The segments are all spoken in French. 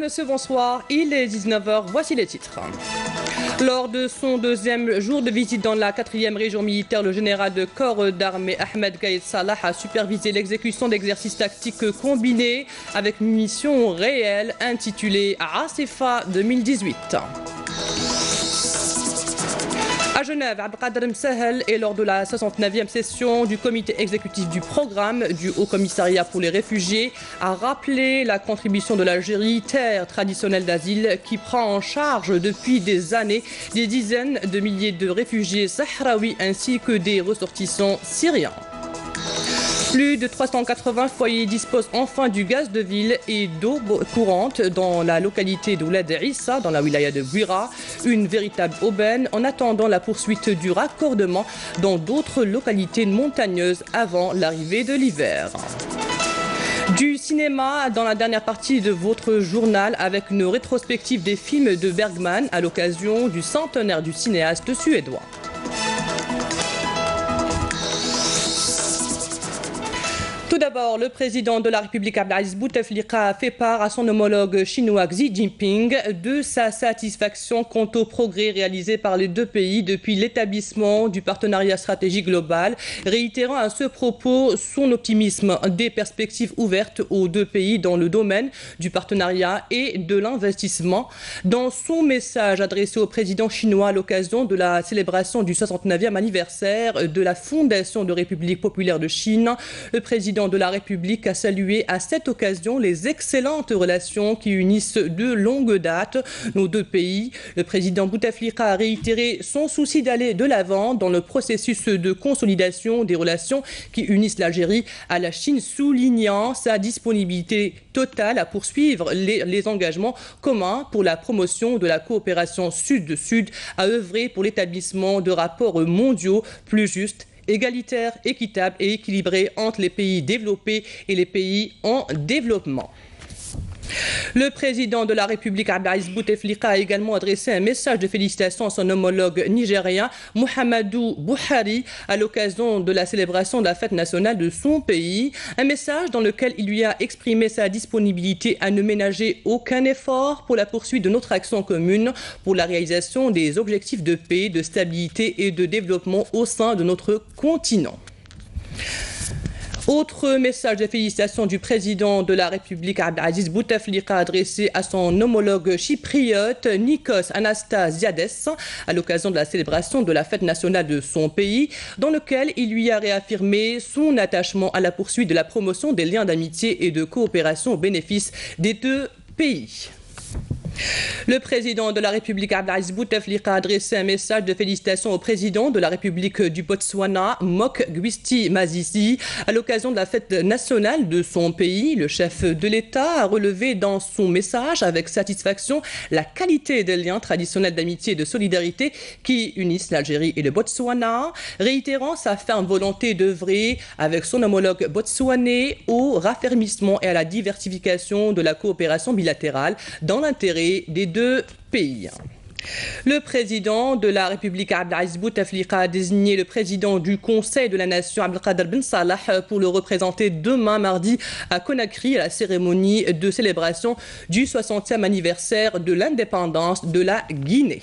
monsieur, bonsoir. Il est 19h, voici les titres. Lors de son deuxième jour de visite dans la 4e région militaire, le général de corps d'armée Ahmed Gaïd Salah a supervisé l'exécution d'exercices tactiques combinés avec une mission réelle intitulée Asifa 2018. À Genève, Abdelkader Msahel est lors de la 69e session du comité exécutif du programme du Haut Commissariat pour les réfugiés a rappelé la contribution de l'Algérie, terre traditionnelle d'asile, qui prend en charge depuis des années des dizaines de milliers de réfugiés sahraouis ainsi que des ressortissants syriens. Plus de 380 foyers disposent enfin du gaz de ville et d'eau courante dans la localité de Oulad Issa, dans la wilaya de Bouira, une véritable aubaine en attendant la poursuite du raccordement dans d'autres localités montagneuses avant l'arrivée de l'hiver. Du cinéma dans la dernière partie de votre journal avec une rétrospective des films de Bergman à l'occasion du centenaire du cinéaste suédois. Tout d'abord, le président de la République Abdelaziz Bouteflika a fait part à son homologue chinois Xi Jinping de sa satisfaction quant au progrès réalisé par les deux pays depuis l'établissement du partenariat stratégique global, réitérant à ce propos son optimisme des perspectives ouvertes aux deux pays dans le domaine du partenariat et de l'investissement. Dans son message adressé au président chinois à l'occasion de la célébration du 69e anniversaire de la fondation de République populaire de Chine, le président de la République a salué à cette occasion les excellentes relations qui unissent de longue date nos deux pays. Le président Bouteflika a réitéré son souci d'aller de l'avant dans le processus de consolidation des relations qui unissent l'Algérie à la Chine, soulignant sa disponibilité totale à poursuivre les engagements communs pour la promotion de la coopération sud-sud, à œuvrer pour l'établissement de rapports mondiaux plus justes, égalitaire, équitable et équilibré entre les pays développés et les pays en développement. Le président de la République Abdelaziz Bouteflika a également adressé un message de félicitations à son homologue nigérien Muhammadu Buhari à l'occasion de la célébration de la fête nationale de son pays. Un message dans lequel il lui a exprimé sa disponibilité à ne ménager aucun effort pour la poursuite de notre action commune pour la réalisation des objectifs de paix, de stabilité et de développement au sein de notre continent. Autre message de félicitations du président de la République Abdelaziz Bouteflika adressé à son homologue chypriote Nikos Anastasiades à l'occasion de la célébration de la fête nationale de son pays, dans lequel il lui a réaffirmé son attachement à la poursuite de la promotion des liens d'amitié et de coopération au bénéfice des deux pays. Le président de la République Abdelaziz Bouteflika a adressé un message de félicitations au président de la République du Botswana, Mokgweetsi Masisi, à l'occasion de la fête nationale de son pays. Le chef de l'État a relevé dans son message avec satisfaction la qualité des liens traditionnels d'amitié et de solidarité qui unissent l'Algérie et le Botswana, réitérant sa ferme volonté d'œuvrer avec son homologue botswanais au raffermissement et à la diversification de la coopération bilatérale dans l'intérêt des deux pays. Le président de la République Abdelaziz Bouteflika a désigné le président du Conseil de la Nation Abdelkader Ben Salah pour le représenter demain mardi à Conakry à la cérémonie de célébration du 60e anniversaire de l'indépendance de la Guinée.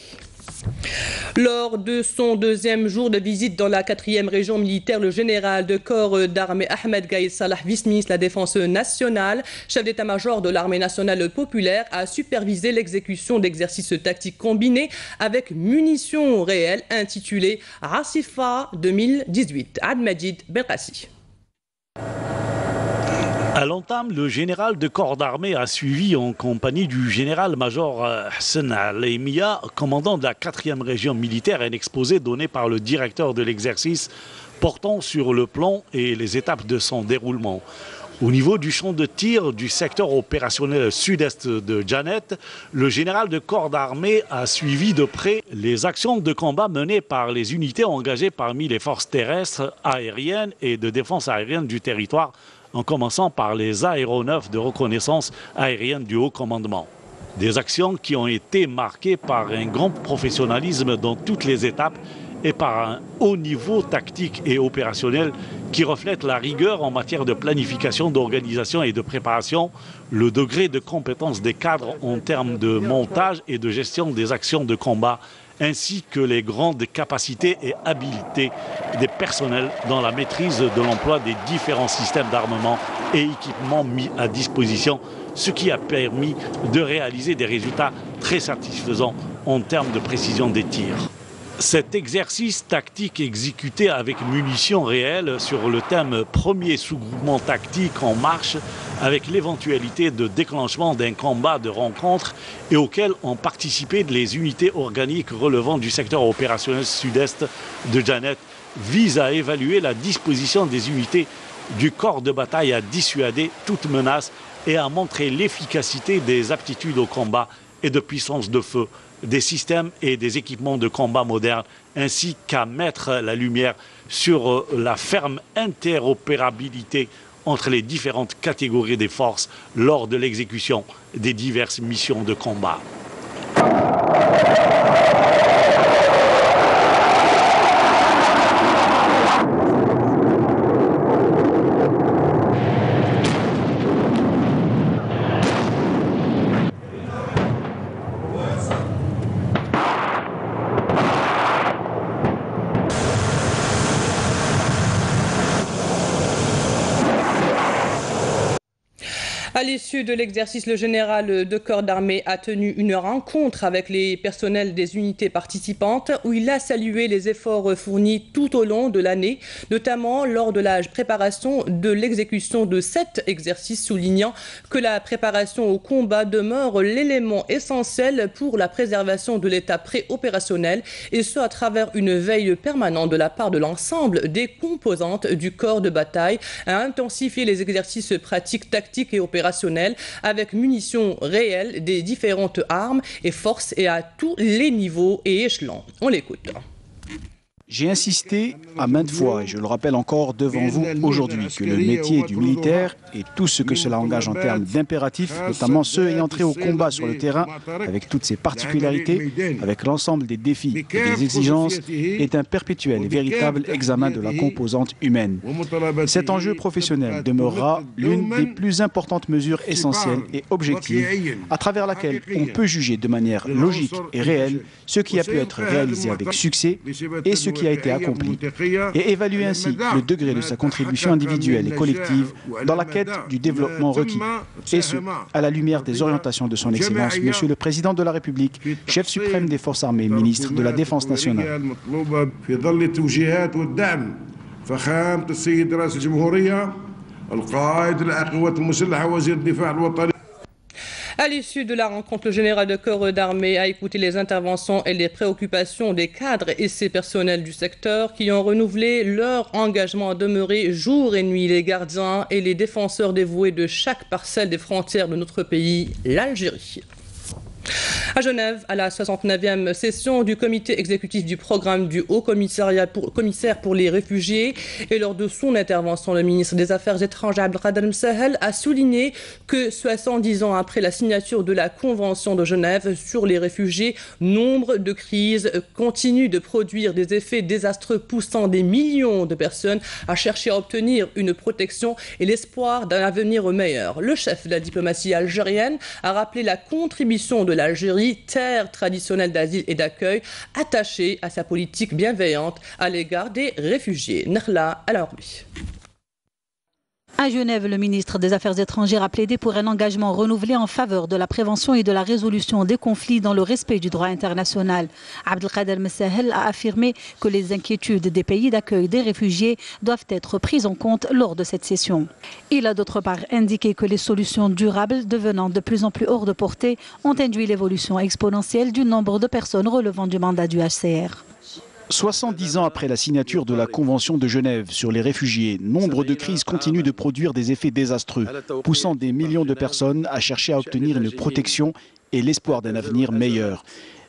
Lors de son deuxième jour de visite dans la 4e région militaire, le général de corps d'armée Ahmed Gaïd Salah, vice-ministre de la Défense nationale, chef d'état-major de l'armée nationale populaire, a supervisé l'exécution d'exercices tactiques combinés avec munitions réelles intitulés Asifa 2018. Admedjid Belkassi. À l'entame, le général de corps d'armée a suivi en compagnie du général-major Hassan Al-Emia, commandant de la 4e région militaire, un exposé donné par le directeur de l'exercice portant sur le plan et les étapes de son déroulement. Au niveau du champ de tir du secteur opérationnel sud-est de Djanet, le général de corps d'armée a suivi de près les actions de combat menées par les unités engagées parmi les forces terrestres, aériennes et de défense aérienne du territoire, en commençant par les aéronefs de reconnaissance aérienne du haut commandement. Des actions qui ont été marquées par un grand professionnalisme dans toutes les étapes et par un haut niveau tactique et opérationnel qui reflète la rigueur en matière de planification, d'organisation et de préparation, le degré de compétence des cadres en termes de montage et de gestion des actions de combat, ainsi que les grandes capacités et habiletés des personnels dans la maîtrise de l'emploi des différents systèmes d'armement et équipements mis à disposition, ce qui a permis de réaliser des résultats très satisfaisants en termes de précision des tirs. Cet exercice tactique exécuté avec munitions réelles sur le thème premier sous-groupement tactique en marche avec l'éventualité de déclenchement d'un combat de rencontre et auquel ont participé les unités organiques relevant du secteur opérationnel sud-est de Janet vise à évaluer la disposition des unités du corps de bataille à dissuader toute menace et à montrer l'efficacité des aptitudes au combat et de puissance de feu des systèmes et des équipements de combat modernes, ainsi qu'à mettre la lumière sur la ferme interopérabilité entre les différentes catégories des forces lors de l'exécution des diverses missions de combat. À l'issue de l'exercice, le général de corps d'armée a tenu une rencontre avec les personnels des unités participantes où il a salué les efforts fournis tout au long de l'année, notamment lors de la préparation de l'exécution de 7 exercices, soulignant que la préparation au combat demeure l'élément essentiel pour la préservation de l'état préopérationnel et ce à travers une veille permanente de la part de l'ensemble des composantes du corps de bataille à intensifier les exercices pratiques, tactiques et opérationnels avec munitions réelles des différentes armes et forces et à tous les niveaux et échelons. On l'écoute. J'ai insisté à maintes fois, et je le rappelle encore devant vous aujourd'hui, que le métier du militaire et tout ce que cela engage en termes d'impératifs, notamment ceux ayant trait au combat sur le terrain, avec toutes ses particularités, avec l'ensemble des défis et des exigences, est un perpétuel et véritable examen de la composante humaine. Cet enjeu professionnel demeurera l'une des plus importantes mesures essentielles et objectives à travers laquelle on peut juger de manière logique et réelle ce qui a pu être réalisé avec succès et ce qui a été accompli, et évaluer ainsi le degré de sa contribution individuelle et collective dans la quête du développement requis, et ce, à la lumière des orientations de son Excellence, Monsieur le Président de la République, chef suprême des Forces armées, ministre de la Défense nationale. À l'issue de la rencontre, le général de corps d'armée a écouté les interventions et les préoccupations des cadres et ses personnels du secteur qui ont renouvelé leur engagement à demeurer jour et nuit les gardiens et les défenseurs dévoués de chaque parcelle des frontières de notre pays, l'Algérie. À Genève, à la 69e session du comité exécutif du programme du Haut-Commissaire pour les réfugiés et lors de son intervention, le ministre des Affaires étrangères Abdelkader Msahel a souligné que 70 ans après la signature de la Convention de Genève sur les réfugiés, nombre de crises continuent de produire des effets désastreux poussant des millions de personnes à chercher à obtenir une protection et l'espoir d'un avenir meilleur. Le chef de la diplomatie algérienne a rappelé la contribution de l'Algérie, terre traditionnelle d'asile et d'accueil, attachée à sa politique bienveillante à l'égard des réfugiés. Nahla Al-Arbi. À Genève, le ministre des Affaires étrangères a plaidé pour un engagement renouvelé en faveur de la prévention et de la résolution des conflits dans le respect du droit international. Abdelkader Msahel a affirmé que les inquiétudes des pays d'accueil des réfugiés doivent être prises en compte lors de cette session. Il a d'autre part indiqué que les solutions durables, devenant de plus en plus hors de portée, ont induit l'évolution exponentielle du nombre de personnes relevant du mandat du HCR. 70 ans après la signature de la Convention de Genève sur les réfugiés, nombre de crises continuent de produire des effets désastreux, poussant des millions de personnes à chercher à obtenir une protection et l'espoir d'un avenir meilleur.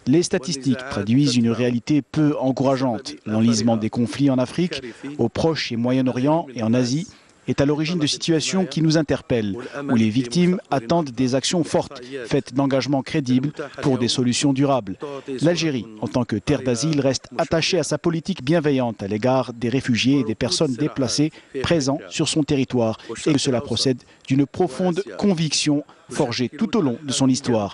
Les statistiques traduisent une réalité peu encourageante. L'enlisement des conflits en Afrique, au Proche et Moyen-Orient et en Asie, est à l'origine de situations qui nous interpellent, où les victimes attendent des actions fortes, faites d'engagements crédibles pour des solutions durables. L'Algérie, en tant que terre d'asile, reste attachée à sa politique bienveillante à l'égard des réfugiés et des personnes déplacées présents sur son territoire, et que cela procède d'une profonde conviction forgée tout au long de son histoire.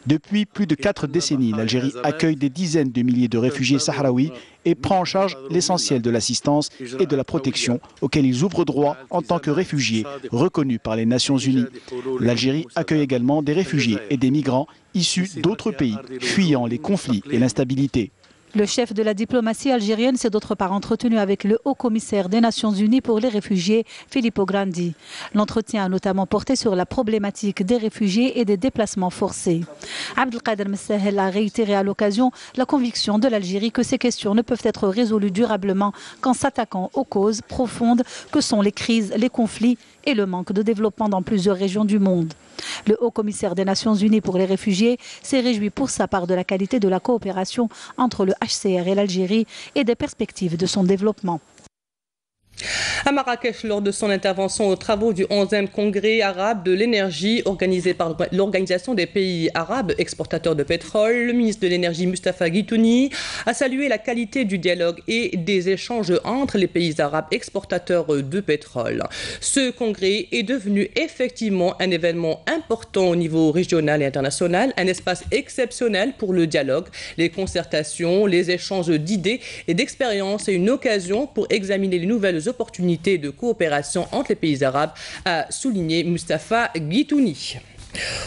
Depuis plus de 4 décennies, l'Algérie accueille des dizaines de milliers de réfugiés sahraouis et prend en charge l'essentiel de l'assistance et de la protection auxquels ils ouvrent droit en tant que réfugiés reconnus par les Nations Unies. L'Algérie accueille également des réfugiés et des migrants issus d'autres pays, fuyant les conflits et l'instabilité. Le chef de la diplomatie algérienne s'est d'autre part entretenu avec le haut-commissaire des Nations Unies pour les réfugiés, Filippo Grandi. L'entretien a notamment porté sur la problématique des réfugiés et des déplacements forcés. Abdelkader Messahel a réitéré à l'occasion la conviction de l'Algérie que ces questions ne peuvent être résolues durablement qu'en s'attaquant aux causes profondes que sont les crises, les conflits et le manque de développement dans plusieurs régions du monde. Le haut-commissaire des Nations Unies pour les réfugiés s'est réjoui pour sa part de la qualité de la coopération entre le HCR et l'Algérie et des perspectives de son développement. À Marrakech, lors de son intervention aux travaux du 11e congrès arabe de l'énergie organisé par l'Organisation des pays arabes exportateurs de pétrole, le ministre de l'énergie Mustapha Guitouni a salué la qualité du dialogue et des échanges entre les pays arabes exportateurs de pétrole. Ce congrès est devenu effectivement un événement important au niveau régional et international, un espace exceptionnel pour le dialogue, les concertations, les échanges d'idées et d'expériences et une occasion pour examiner les nouvelles opportunités de coopération entre les pays arabes, a souligné Mustapha Guitouni.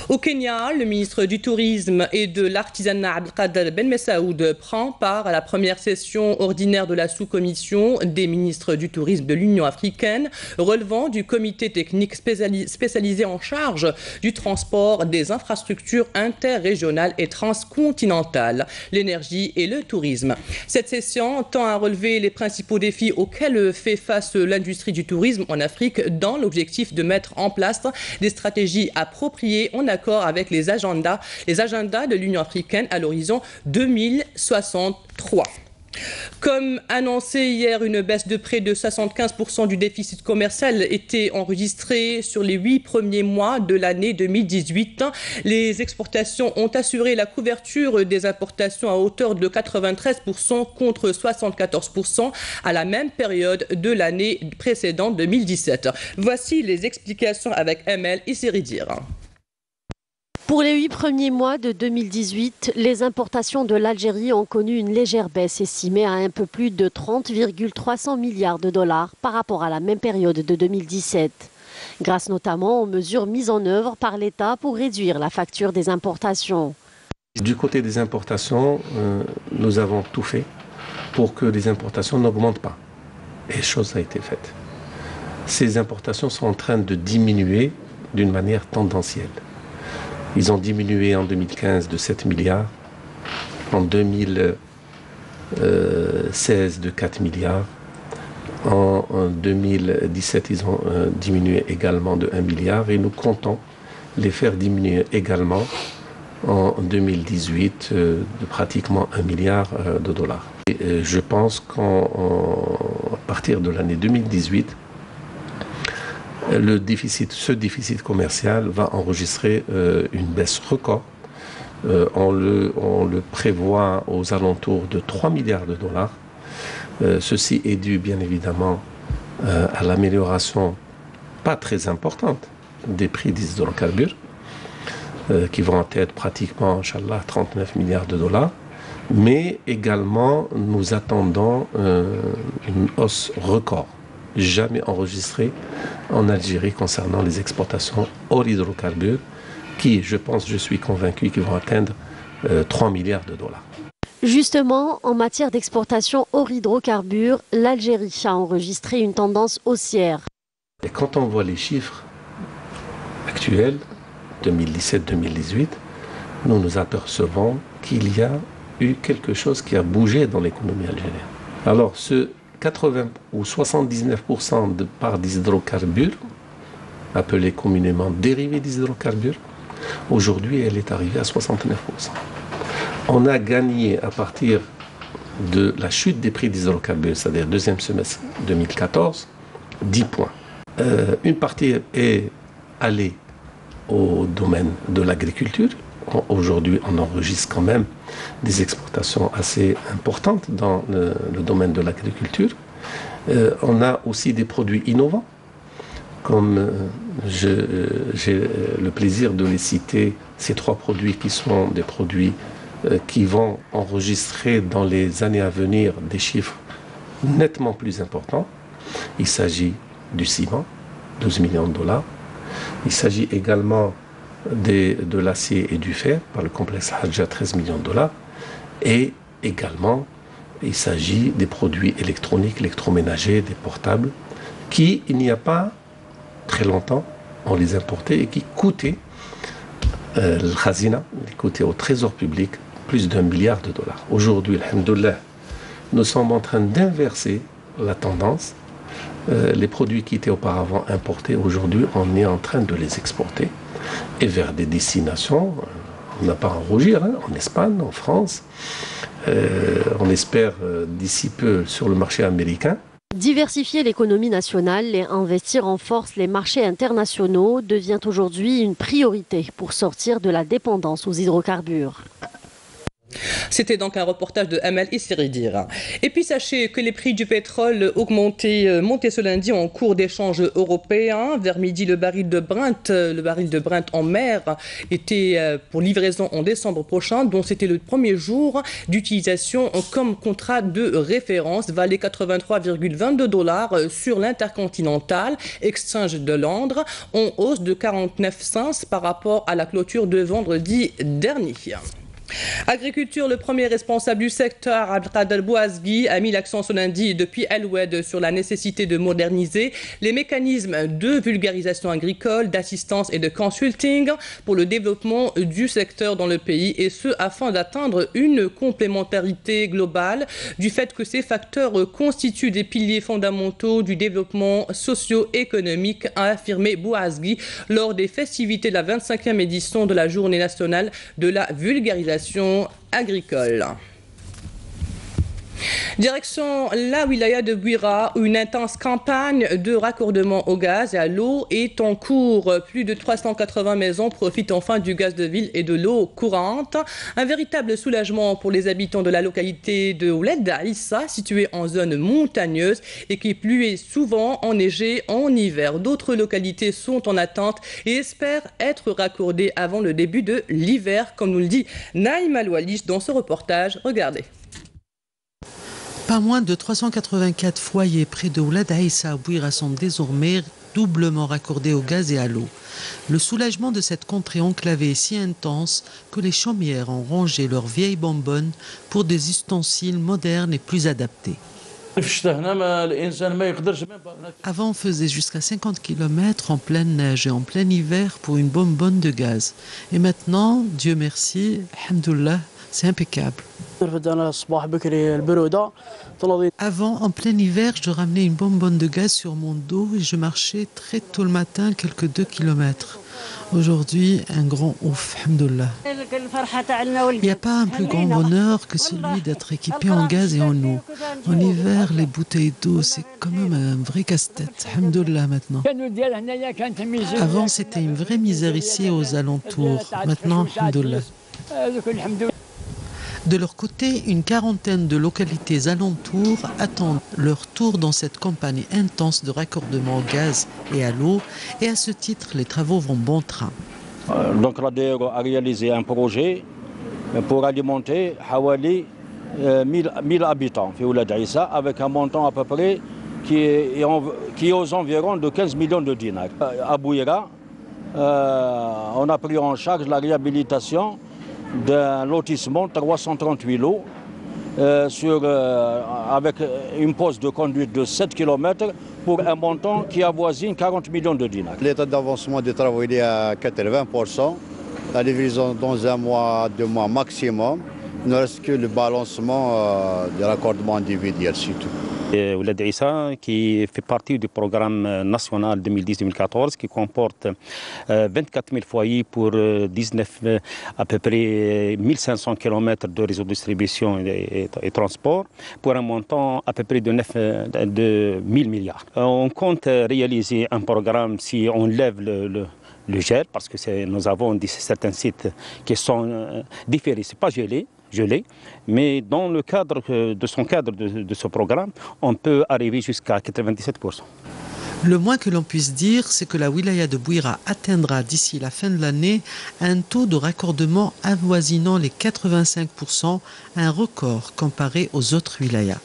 Au Kenya, le ministre du Tourisme et de l'Artisanat Abdelkader Ben Messaoud prend part à la première session ordinaire de la sous-commission des ministres du Tourisme de l'Union africaine, relevant du comité technique spécialisé en charge du transport des infrastructures interrégionales et transcontinentales, l'énergie et le tourisme. Cette session tend à relever les principaux défis auxquels fait face l'industrie du tourisme en Afrique dans l'objectif de mettre en place des stratégies appropriées en accord avec les agendas de l'Union africaine à l'horizon 2063. Comme annoncé hier, une baisse de près de 75% du déficit commercial était enregistrée sur les 8 premiers mois de l'année 2018. Les exportations ont assuré la couverture des importations à hauteur de 93% contre 74% à la même période de l'année précédente 2017. Voici les explications avec Emel Isseridir. Pour les 8 premiers mois de 2018, les importations de l'Algérie ont connu une légère baisse estimée à un peu plus de 30,300 milliards de dollars par rapport à la même période de 2017. Grâce notamment aux mesures mises en œuvre par l'État pour réduire la facture des importations. Du côté des importations, nous avons tout fait pour que les importations n'augmentent pas. Et chose a été faite. Ces importations sont en train de diminuer d'une manière tendancielle. Ils ont diminué en 2015 de 7 milliards, en 2016 de 4 milliards, en 2017 ils ont diminué également de 1 milliard et nous comptons les faire diminuer également en 2018 de pratiquement 1 milliard de dollars. Et je pense qu'à partir de l'année 2018, ce déficit commercial va enregistrer une baisse record. On le prévoit aux alentours de 3 milliards de dollars. Ceci est dû bien évidemment à l'amélioration pas très importante des prix des hydrocarbures qui vont être pratiquement, Inch'Allah, 39 milliards de dollars. Mais également, nous attendons une hausse record, jamais enregistrée en Algérie concernant les exportations hors hydrocarbures qui, je suis convaincu, qui vont atteindre 3 milliards de dollars. Justement, en matière d'exportation hors hydrocarbures, l'Algérie a enregistré une tendance haussière. Et quand on voit les chiffres actuels, 2017-2018, nous nous apercevons qu'il y a eu quelque chose qui a bougé dans l'économie algérienne. Alors, ce 80 ou 79% de part des hydrocarbures, appelés communément dérivés des hydrocarbures, aujourd'hui, elle est arrivée à 69%. On a gagné à partir de la chute des prix des hydrocarbures, c'est-à-dire deuxième semestre 2014, 10 points. Une partie est allée au domaine de l'agriculture. Aujourd'hui, on enregistre quand même des exportations assez importantes dans le domaine de l'agriculture. On a aussi des produits innovants, comme j'ai le plaisir de les citer, ces 3 produits qui sont des produits qui vont enregistrer dans les années à venir des chiffres nettement plus importants. Il s'agit du ciment, 12 millions de dollars. Il s'agit également de l'acier et du fer par le complexe Hadja, 13 millions de dollars. Et également, il s'agit des produits électroniques, électroménagers, des portables, qui, il n'y a pas très longtemps, on les importait et qui coûtaient le khazina, qui coûtaient au trésor public plus d'1 milliard de dollars. Aujourd'hui, alhamdoulilah, nous sommes en train d'inverser la tendance. Les produits qui étaient auparavant importés, aujourd'hui, on est en train de les exporter et vers des destinations, on n'a pas à en rougir, hein, en Espagne, en France, on espère d'ici peu sur le marché américain. Diversifier l'économie nationale et investir en force les marchés internationaux devient aujourd'hui une priorité pour sortir de la dépendance aux hydrocarbures. C'était donc un reportage de Amal Issiridir. Et puis sachez que les prix du pétrole montaient ce lundi en cours d'échange européen. Vers midi, le baril de Brent en mer était pour livraison en décembre prochain, dont c'était le premier jour d'utilisation comme contrat de référence, valait 83,22 $ sur l'intercontinental Exchange de Londres, en hausse de 49 cents par rapport à la clôture de vendredi dernier. Agriculture, le premier responsable du secteur, Abdelkader Bouazgui, a mis l'accent ce lundi depuis El-Oued sur la nécessité de moderniser les mécanismes de vulgarisation agricole, d'assistance et de consulting pour le développement du secteur dans le pays, et ce afin d'atteindre une complémentarité globale du fait que ces facteurs constituent des piliers fondamentaux du développement socio-économique, a affirmé Bouazgui lors des festivités de la 25e édition de la Journée nationale de la vulgarisation agricole. Direction la wilaya de Bouira, où une intense campagne de raccordement au gaz et à l'eau est en cours. Plus de 380 maisons profitent enfin du gaz de ville et de l'eau courante. Un véritable soulagement pour les habitants de la localité de Ouled Aïssa, située en zone montagneuse et qui pluie souvent enneigée en hiver. D'autres localités sont en attente et espèrent être raccordées avant le début de l'hiver, comme nous le dit Naïm Aloualish dans ce reportage. Regardez. Pas moins de 384 foyers près de Ouled Aïssa à Bouira sont désormais doublement raccordés au gaz et à l'eau. Le soulagement de cette contrée enclavée est si intense que les chaumières ont rangé leurs vieilles bonbonnes pour des ustensiles modernes et plus adaptés. Avant, on faisait jusqu'à 50 km en pleine neige et en plein hiver pour une bonbonne de gaz. Et maintenant, Dieu merci, alhamdoulilah, c'est impeccable. Avant, en plein hiver, je ramenais une bonbonne de gaz sur mon dos et je marchais très tôt le matin, quelques 2 km. Aujourd'hui, un grand ouf, alhamdoulilah. Il n'y a pas un plus grand bonheur que celui d'être équipé en gaz et en eau. En hiver, les bouteilles d'eau, c'est quand même un vrai casse-tête, alhamdoulilah maintenant. Avant, c'était une vraie misère ici aux alentours. Maintenant, alhamdoulilah. De leur côté, une quarantaine de localités alentours attendent leur tour dans cette campagne intense de raccordement au gaz et à l'eau. Et à ce titre, les travaux vont bon train. Donc la DERO a réalisé un projet pour alimenter Hawali 1000 habitants, Ouled Aïssa, avec un montant à peu près qui est aux environs de 15 millions de dinars. À Bouira, on a pris en charge la réhabilitation d'un lotissement 338 lots avec une pose de conduite de 7 km pour un montant qui avoisine 40 millions de dinars. L'état d'avancement des travaux il est à 80%. La livraison dans 1 mois, 2 mois maximum. Il ne reste que le balancement des raccordements individuels, c'est tout. Ouled Issa, qui fait partie du programme national 2010-2014, qui comporte 24 000 foyers pour 19, à peu près 1500 km de réseau de distribution et transport, pour un montant à peu près de 1000 milliards. On compte réaliser un programme si on lève le gel, parce que nous avons certains sites qui sont différés, ce n'est pas gelé, mais dans le cadre de ce programme, on peut arriver jusqu'à 97%. Le moins que l'on puisse dire, c'est que la wilaya de Bouira atteindra d'ici la fin de l'année un taux de raccordement avoisinant les 85%, un record comparé aux autres wilayas.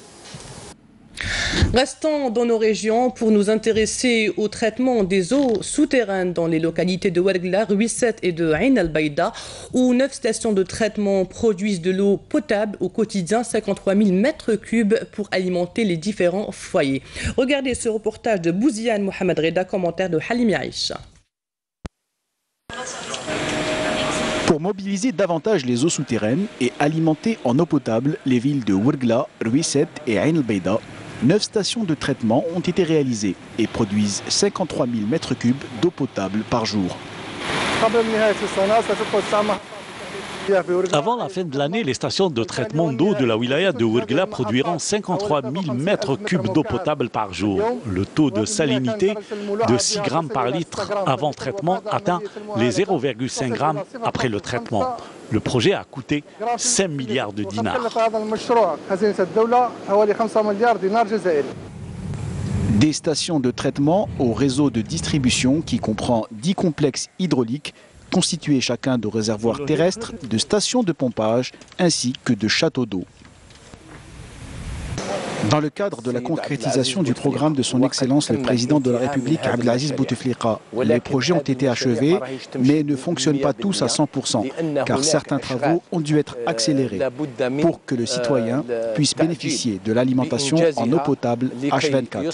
Restons dans nos régions pour nous intéresser au traitement des eaux souterraines dans les localités de Ouargla, Ruisset et de Ain al-Baïda, où 9 stations de traitement produisent de l'eau potable au quotidien, 53 000 mètres cubes pour alimenter les différents foyers. Regardez ce reportage de Bouziane Mohamed Reda, commentaire de Halimi Aïcha. Pour mobiliser davantage les eaux souterraines et alimenter en eau potable les villes de Ouargla, Ruisset et Ain al-Baïda, 9 stations de traitement ont été réalisées et produisent 53 000 mètres cubes d'eau potable par jour. Avant la fin de l'année, les stations de traitement d'eau de la wilaya de Ouargla produiront 53 000 mètres cubes d'eau potable par jour. Le taux de salinité de 6 grammes par litre avant traitement atteint les 0,5 grammes après le traitement. Le projet a coûté 5 milliards de dinars. Des stations de traitement au réseau de distribution qui comprend 10 complexes hydrauliques constitués chacun de réservoirs terrestres, de stations de pompage ainsi que de châteaux d'eau. Dans le cadre de la concrétisation du programme de son Excellence le Président de la République Abdelaziz Bouteflika, les projets ont été achevés mais ne fonctionnent pas tous à 100% car certains travaux ont dû être accélérés pour que le citoyen puisse bénéficier de l'alimentation en eau potable H24.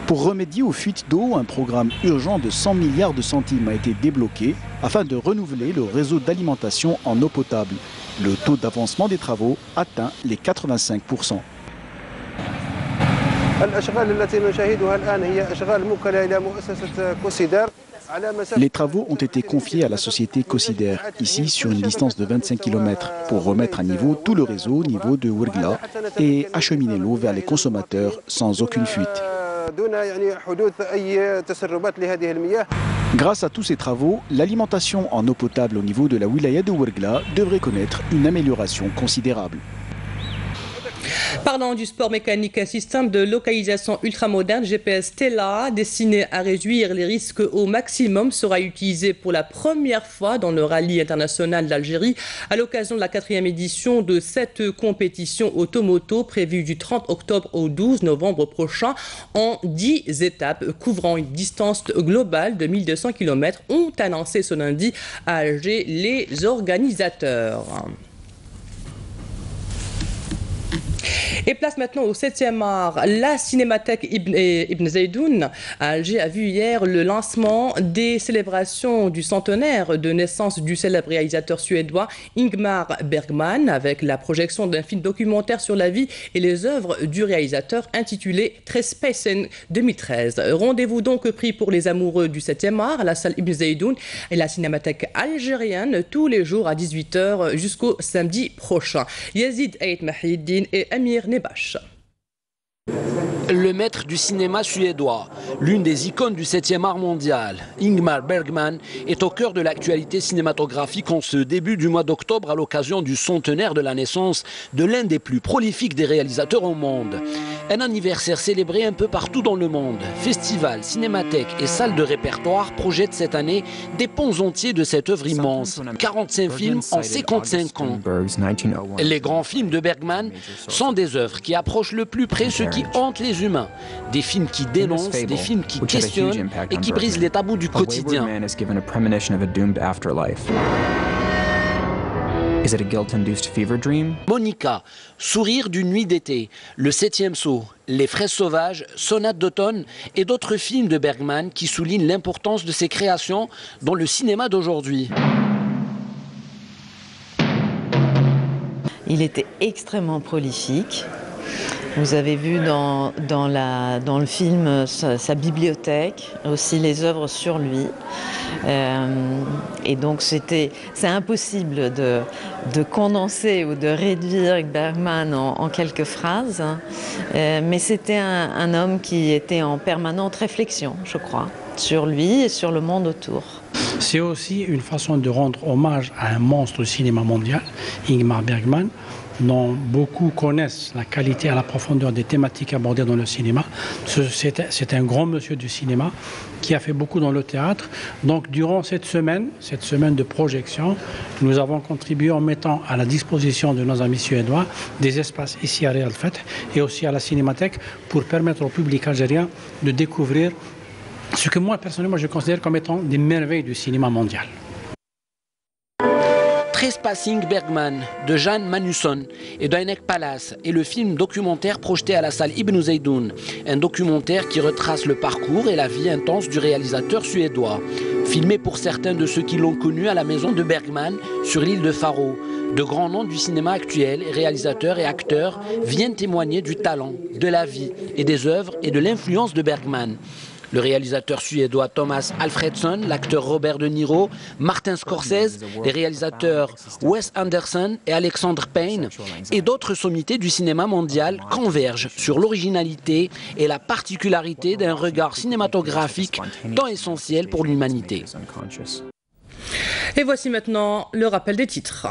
Pour remédier aux fuites d'eau, un programme urgent de 100 milliards de centimes a été débloqué afin de renouveler le réseau d'alimentation en eau potable. Le taux d'avancement des travaux atteint les 85%. Les travaux ont été confiés à la société Cosider, ici sur une distance de 25 km, pour remettre à niveau tout le réseau au niveau de Ouargla et acheminer l'eau vers les consommateurs sans aucune fuite. Grâce à tous ces travaux, l'alimentation en eau potable au niveau de la wilaya de Ouargla devrait connaître une amélioration considérable. Parlant du sport mécanique, un système de localisation ultramoderne GPS Stella destiné à réduire les risques au maximum sera utilisé pour la première fois dans le rallye international d'Algérie à l'occasion de la 4e édition de cette compétition automoto prévue du 30 octobre au 12 novembre prochain en 10 étapes couvrant une distance globale de 1200 km, ont annoncé ce lundi à Alger les organisateurs. Et place maintenant au 7e art. La Cinémathèque Ibn Zaydoun à Alger a vu hier le lancement des célébrations du centenaire de naissance du célèbre réalisateur suédois Ingmar Bergman, avec la projection d'un film documentaire sur la vie et les œuvres du réalisateur intitulé Trespassen 2013. Rendez-vous donc pris pour les amoureux du 7e art à la salle Ibn Zaydoun et la Cinémathèque algérienne tous les jours à 18 h jusqu'au samedi prochain. Yazid Ait Mahiddin et Amir Nebash. Le maître du cinéma suédois, l'une des icônes du 7e art mondial, Ingmar Bergman, est au cœur de l'actualité cinématographique en ce début du mois d'octobre à l'occasion du centenaire de la naissance de l'un des plus prolifiques des réalisateurs au monde. Un anniversaire célébré un peu partout dans le monde. Festivals, cinémathèques et salles de répertoire projettent cette année des pans entiers de cette œuvre immense. 45 films en 55 ans. Les grands films de Bergman sont des œuvres qui approchent le plus près ceux qui hantent les humains. Des films qui dénoncent, des films qui questionnent et qui brisent les tabous du quotidien. Is it a guilt-induced fever dream? Monica, Sourire d'une nuit d'été, Le Septième Saut, Les Fraises sauvages, Sonate d'automne et d'autres films de Bergman qui soulignent l'importance de ses créations dans le cinéma d'aujourd'hui. Il était extrêmement prolifique. Vous avez vu dans le film sa bibliothèque, aussi les œuvres sur lui. Et donc c'est impossible de condenser ou de réduire Bergman en quelques phrases. Mais c'était un homme qui était en permanente réflexion, je crois, sur lui et sur le monde autour. C'est aussi une façon de rendre hommage à un monstre du cinéma mondial, Ingmar Bergman, dont beaucoup connaissent la qualité et la profondeur des thématiques abordées dans le cinéma. C'est un grand monsieur du cinéma qui a fait beaucoup dans le théâtre. Donc durant cette semaine de projection, nous avons contribué en mettant à la disposition de nos amis suédois des espaces ici à Riad Feth et aussi à la Cinémathèque pour permettre au public algérien de découvrir ce que moi personnellement je considère comme étant des merveilles du cinéma mondial. Trespassing Bergman de Jan Magnusson et d'Einek Palace est le film documentaire projeté à la salle Ibn Zaydoun, un documentaire qui retrace le parcours et la vie intense du réalisateur suédois. Filmé pour certains de ceux qui l'ont connu à la maison de Bergman sur l'île de Faro, de grands noms du cinéma actuel, réalisateurs et acteurs, viennent témoigner du talent, de la vie et des œuvres et de l'influence de Bergman. Le réalisateur suédois Thomas Alfredson, l'acteur Robert De Niro, Martin Scorsese, les réalisateurs Wes Anderson et Alexander Payne et d'autres sommités du cinéma mondial convergent sur l'originalité et la particularité d'un regard cinématographique tant essentiel pour l'humanité. Et voici maintenant le rappel des titres.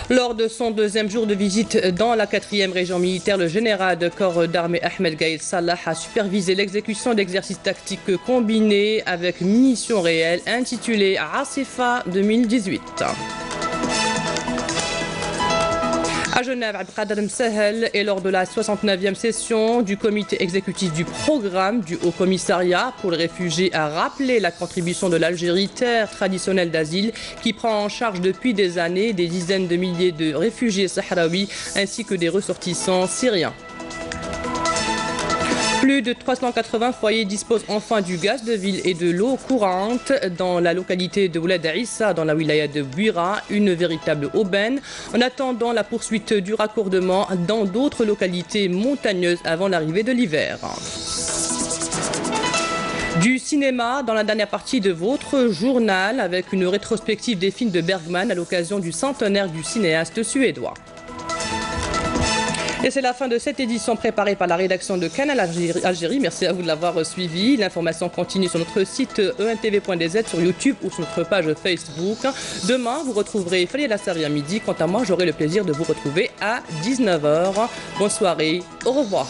Lors de son deuxième jour de visite dans la 4e région militaire, le général de corps d'armée Ahmed Gaïd Salah a supervisé l'exécution d'exercices tactiques combinés avec mission réelle intitulée Asifa 2018. À Genève, Abdelkader Msahel et lors de la 69e session du comité exécutif du programme du Haut Commissariat pour les réfugiés a rappelé la contribution de l'Algérie, terre traditionnelle d'asile, qui prend en charge depuis des années des dizaines de milliers de réfugiés sahraouis ainsi que des ressortissants syriens. Plus de 380 foyers disposent enfin du gaz de ville et de l'eau courante dans la localité de Ouled Issa, dans la wilaya de Bouira, une véritable aubaine, en attendant la poursuite du raccordement dans d'autres localités montagneuses avant l'arrivée de l'hiver. Du cinéma dans la dernière partie de votre journal avec une rétrospective des films de Bergman à l'occasion du centenaire du cinéaste suédois. Et c'est la fin de cette édition préparée par la rédaction de Canal Algérie. Merci à vous de l'avoir suivi. L'information continue sur notre site entv.dz, sur YouTube ou sur notre page Facebook. Demain, vous retrouverez Fali Lassari à midi. Quant à moi, j'aurai le plaisir de vous retrouver à 19h. Bonne soirée. Au revoir.